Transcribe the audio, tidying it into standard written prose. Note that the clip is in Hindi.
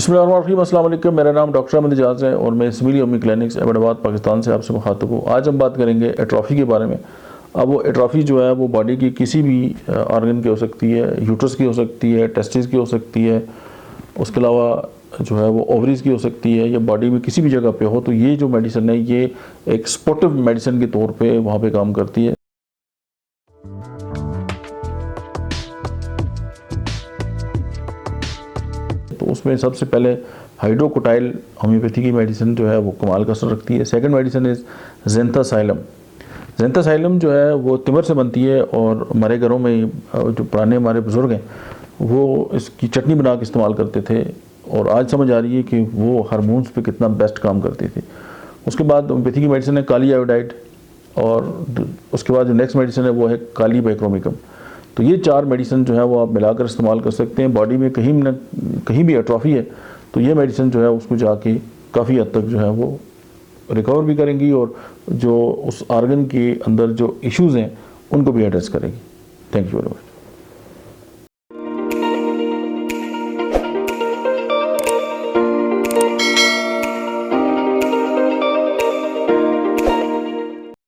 बिस्मिल्लाहिर्रहमानिर्रहीम, अस्सलाम वालेकुम। मेरा नाम डॉक्टर अहमद एजाज है और मैं इस्माइली ओमी क्लिनिक्स अहमदाबाद पाकिस्तान से आपसे मुखातब हूँ। आज हम बात करेंगे एट्रॉफी के बारे में। अब वो एट्रॉफी जो है वो बॉडी की किसी भी ऑर्गन की हो सकती है, यूट्रस की हो सकती है, टेस्टिस की हो सकती है, उसके अलावा जो है वो ओवरीज की हो सकती है, या बॉडी में किसी भी जगह पे हो। तो ये जो मेडिसिन है ये एक सपोर्टिव मेडिसिन के तौर पे वहाँ पे काम करती है। तो उसमें सबसे पहले हाइड्रोकोटाइल होम्योपैथी की मेडिसिन जो है वो कमाल का असर रखती है। Second medicine is zanthoxylum. Zanthoxylum जो है वो तिमर से बनती है और हमारे घरों में जो पुराने हमारे बुज़ुर्ग हैं वो इसकी चटनी बना के इस्तेमाल करते थे, और आज समझ आ रही है कि वो हार्मोन्स पे कितना बेस्ट काम करती थी। उसके बाद होम्योपैथी की मेडिसिन है काली आयोडाइड, और उसके बाद जो नेक्स्ट मेडिसिन है वो है काली बाइक्रोमिकम। तो ये चार मेडिसिन जो है वो आप मिलाकर इस्तेमाल कर सकते हैं। बॉडी में कहीं भी एट्रॉफी है तो ये मेडिसिन जो है उसको जाके काफ़ी हद तक जो है वो रिकवर भी करेंगी, और जो उस आर्गन के अंदर जो इश्यूज़ हैं उनको भी एड्रेस करेगी। Thank you very much.